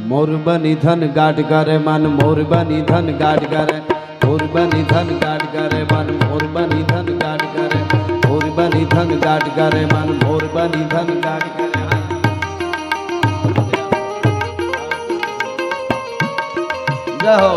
મોરબની ધન ગાઢ કરે મન મોરબની ધન ગાઢ કરે મોરબની ધન ગાઢ કરે મન મોરબની ધન ગાઢ કરે મોરબની ધન ગાઢ કરે મન મોરબની ધન ગાઢ કરે જય હો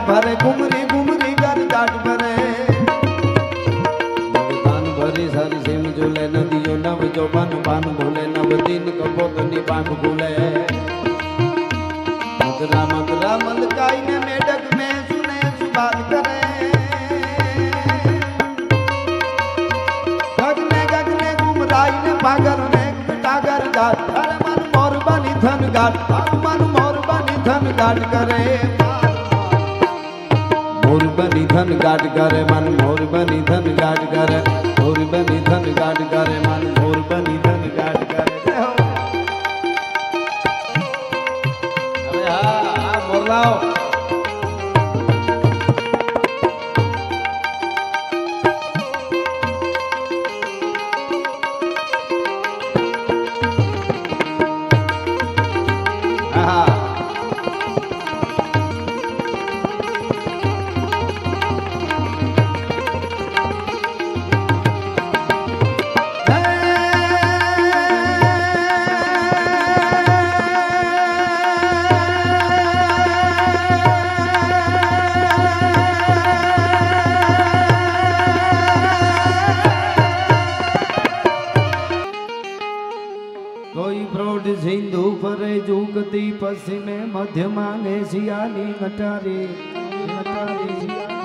ભરે ઘુમરી ઘુમરી ગર જાટ ભરે નવદાન ભરી સારી સેમ ઝૂલે નદીઓ નવ જો બન બાન ભૂલે નવ દિન કપોતની પાંખ ભૂલે મગરા મગરા મલકાઈને મેડક મેં સુને સુબાદ કરે ગગને ઘુમરાઈને પાગર ને ટાગર જાટ અરે મન મોરબાની ધન ગાટ મન મોરબાની ધન ગાટ કરે મોરબની ધન ગાઢ કરે મન મોરબની ધન ગાઢ કરે મોરબની ધન ગાઢ કરે મન મોરબની ધન ગાઢ કરે હવે હા મોરલાઓ સિંધુ પરે જુગતી પશ્ચિમે મધ્યમાં એશિયાની નટારી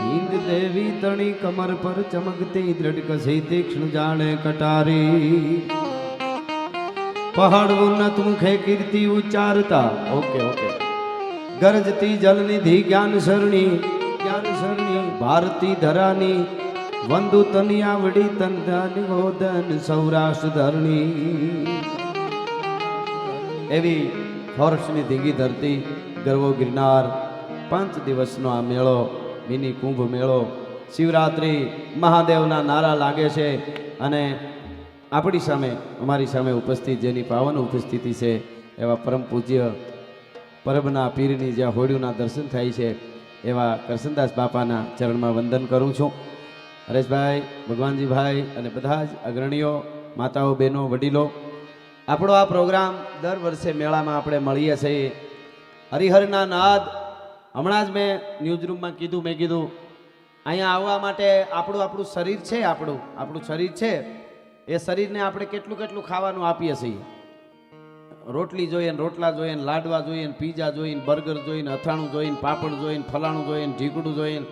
હિન્દ દેવી તણી કમર પર ચમકતી દ્રઢ કસી તીક્ષ્ણ જાણે કટારી પહાડ ઉન્નત મુખે કીર્તિ ઉચ્ચારતા ઓકે ગરજતી જલનિધિ જ્ઞાન સરણી ભારતી ધરાની વંદુ તનિયા વડી તન ગોદન સૌરાષ્ટ્ર ધરણી એવી ફોરેસ્ટની ધીંગી ધરતી ગરવો ગિરનાર 5 દિવસનો આ મેળો મિની કુંભ મેળો શિવરાત્રિ મહાદેવના નારા લાગે છે અને આપણી સામે અમારી સામે ઉપસ્થિત જેની પાવન ઉપસ્થિતિ છે એવા પરમ પૂજ્ય પરબના પીરની જ્યાં હોડીઓના દર્શન થાય છે એવા કરસનદાસ બાપાના ચરણમાં વંદન કરું છું. હરેશભાઈ, ભગવાનજીભાઈ અને બધા જ અગ્રણીઓ, માતાઓ, બહેનો, વડીલો, આપણો આ પ્રોગ્રામ દર વર્ષે મેળામાં આપણે મળીએ છીએ. હરિહરના નાદ હમણાં જ મેં ન્યૂઝરૂમમાં કીધું, મેં કીધું અહીંયા આવવા માટે આપણું શરીર છે, આપણું શરીર છે, એ શરીરને આપણે કેટલું ખાવાનું આપીએ છીએ. રોટલી જોઈએ ને, રોટલા જોઈએ ને, લાડવા જોઈએ ને, પીઝા જોઈએ ને, બર્ગર જોઈએ ને, અથાણું જોઈએ ને, પાપડ જોઈએ ને, ફલાણું જોઈએ ને, ઢીકડું જોઈએ ને,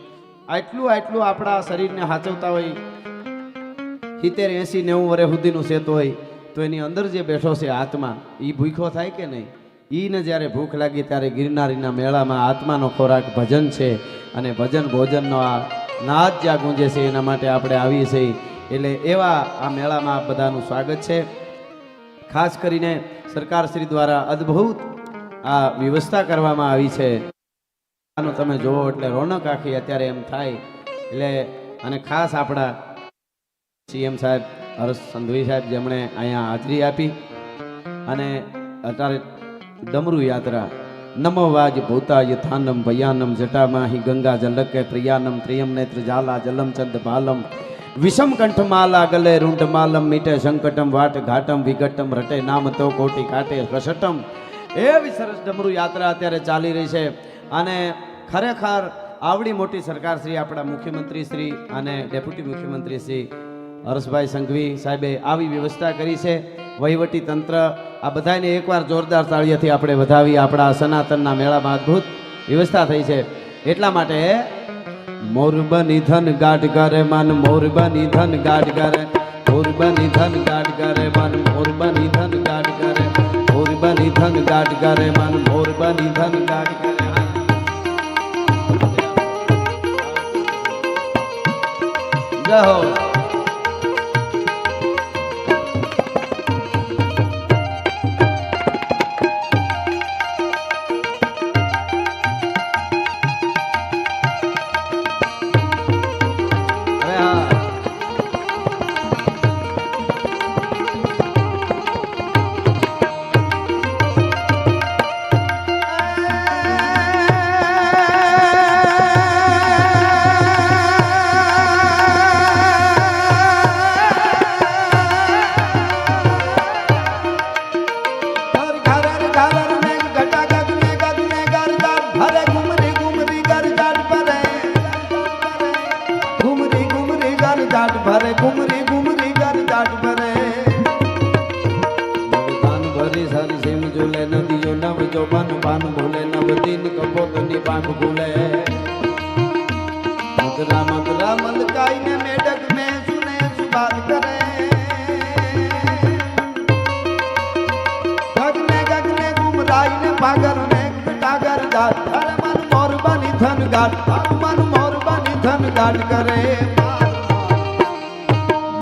આટલું આપણા શરીરને સાચવતા હોય. 70, 80, 90 વર્ષ સુધીનું સેતો હોય તો એની અંદર જે બેઠો છે આત્મા, એ ભૂખ્યો થાય કે નહીં? એને જ્યારે ભૂખ લાગી ત્યારે ગિરનારીના મેળામાં આત્માનો ખોરાક ભજન છે અને ભજન ભોજનનો આ નાદ જ્યાં ગુંજે છે એના માટે આપણે આવીએ છીએ. એટલે એવા આ મેળામાં બધાનું સ્વાગત છે. ખાસ કરીને સરકારશ્રી દ્વારા અદ્ભુત આ વ્યવસ્થા કરવામાં આવી છે. તમે જોવો એટલે રોનક આખી અત્યારે એમ થાય. એટલે અને ખાસ આપણા સીએમ સાહેબ હર્ષ સંઘવી સાહેબ જેમણે અહીંયા હાજરી આપી અને અત્યારે ડમરૂ યાત્રા નમો વાજ ભૂતાય થાનમ ભયાનમ જટામાહી ગંગા જલકે પ્રિયાનમ ત્રિયમ નેત્ર જાલા જલમ ચંદ ભાલમ વિષમ કંઠ માલા ગલે રૂંઢ માલમ મીટે સંકટમ વાટ ઘાટમ વિઘટમ રટે નામ તો કોટી કાટે કસટમ. એવી સરસ ડમરૂ યાત્રા અત્યારે ચાલી રહી છે અને ખરેખર આવડી મોટી સરકાર શ્રી આપણા મુખ્યમંત્રી શ્રી અને ડેપ્યુટી મુખ્યમંત્રી શ્રી હર્ષભાઈ સંઘવી સાહેબે આવી વ્યવસ્થા કરી છે. વહીવટી તંત્ર આ બધાને એકવાર જોરદાર તાળીઓથી આપણે વધાવી. આપણા સનાતનના મેળામાં અદ્ભુત વ્યવસ્થા થઈ છે. એટલા માટે મોરબની ધન ગાઢ કરે મન, મોરબની ધન ગાઢ કરે, મોરબની ધન ગાઢ કરે મન, મોરબની ધન ગાઢ કરે, મોરબની ધન ગાઢ કરે મન, મોરબની ધન ગાઢ કરે. જય હો. ભરે ઘુમરી ઘુમરી ગર જાટ ભરે નવદાન ભરી સારી સેમ ઝૂલે નદીઓ નવ જો બન પાન ભૂલે નવ દિન કપોતની પાંખ ભૂલે મગરા મગરા મલકાઈ ને મેડક में सुने सुबात करे गगने घुमराई ने पागर ने टागर जाट अरे मन मोर बनी धन गाट मन मोर बनी धन गाट करे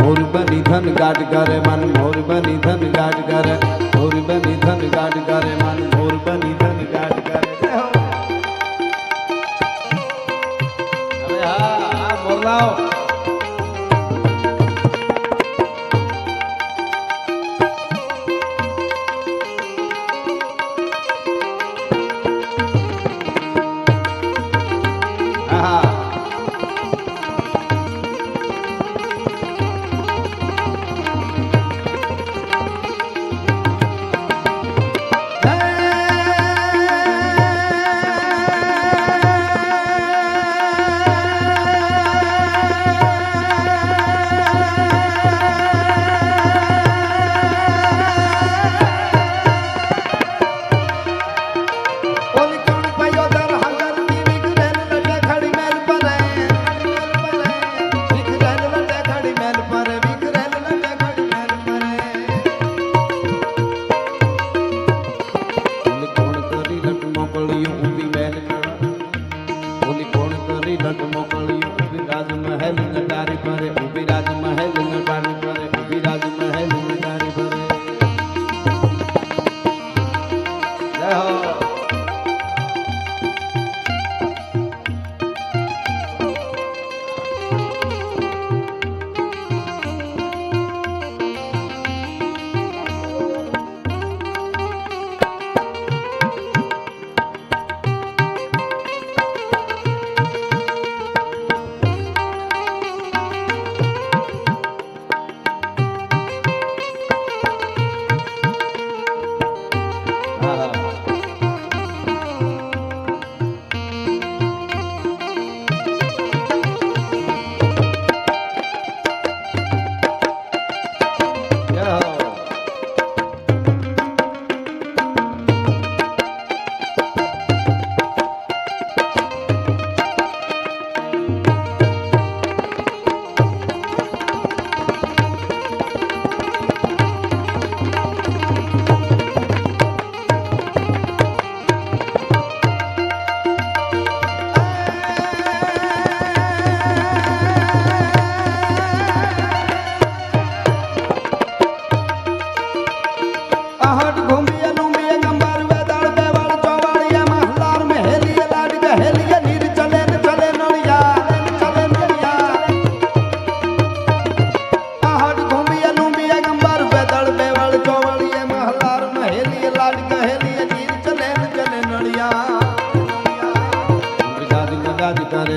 मोर बनी धन गाट करे मन मोर बनी धन गाट करे मोर बनी धन गाट करे मन मोर बनी धन गाट करे अरे हाँ मोरलाओ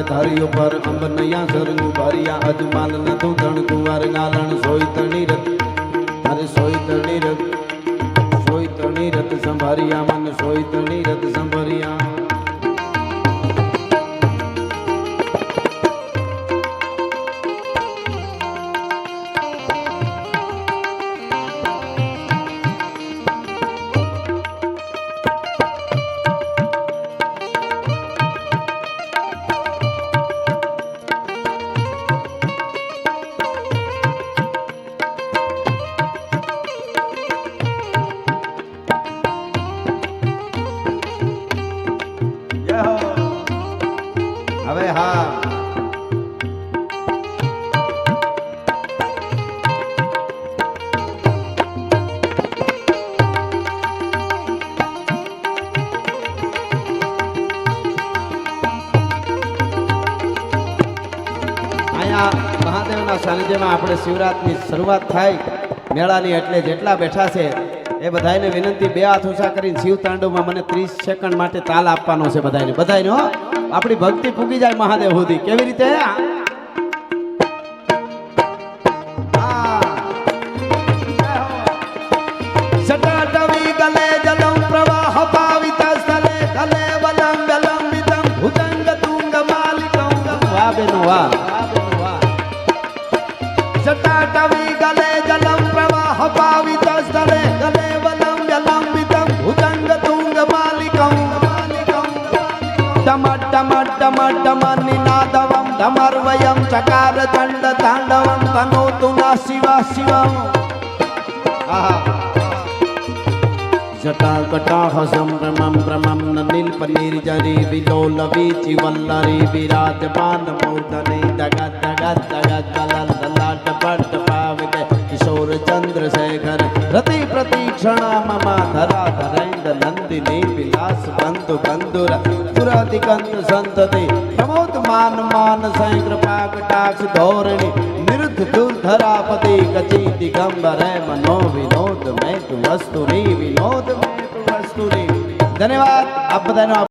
धारियों पर अंब नया सरंगू भरिया अजमाल न तू धन कुंवर गालन सोई तणी रत अरे सोई तणी रत संभरिया मन सोई तणी रत संभरिया હવે હા મહાદેવના સાનિધ્યમાં આપણે શિવરાત્રિની શરૂઆત થાય મેળાની એટલે જેટલા બેઠા છે એ બધાને વિનંતી બે હાથ ઊંચા કરીને શિવ તાંડવમાં મને 30 સેકન્ડ માટે તાલ આપવાનો છે બધાને હો આપણી ભક્તિ પૂગી જાય મહાદેવ સુધી કેવી રીતે જટાટવી ગલે જલમ પ્રવાહ પાવિત સ્થલે ગલે વલમ વિલંબિતમ ભુજંગ તુંગ માલિકમ વાહ બેનો વાહ જટાટવી ગલે જલમ પ્રવાહ પાવિત સ્થલે ગલે વલમ વિલંબિતમ ભુજંગ તુંગ માલિકમ ટમ ટમ ટમ ટમ નિનાદવમ ધમર્વયમ ચકાર દંડ તાંડવમ તનોતુ ના શિવા શિવમ આહા જટા કટાહ સંભ્રમમ ભ્રમમ નીલપ નિર્જરી વિલોલ વીચિ વલ્લરી વિરાજમાન મૂર્ધની જગત જગત જગત જલલ લલાટ પટ પાવિત કિશોર ચંદ્રશેખર રતિ પ્રતીક્ષણ મમ ધરા ધરેન્દ્ર નંદિની વિલાસ બંધુ બંધુર પુરાતિકંત સંતતિ પ્રમોદ માન માન સૈ કૃપા કટાક્ષ ધોરણી નિરુદ્ધ દુર્ધરાપતિ કચી દિગંબર મનો વિનોદ મેં તુ વસ્તુની વિનોદ મેં તુ વસ્તુની ધન્યવાદ આપ બધાનો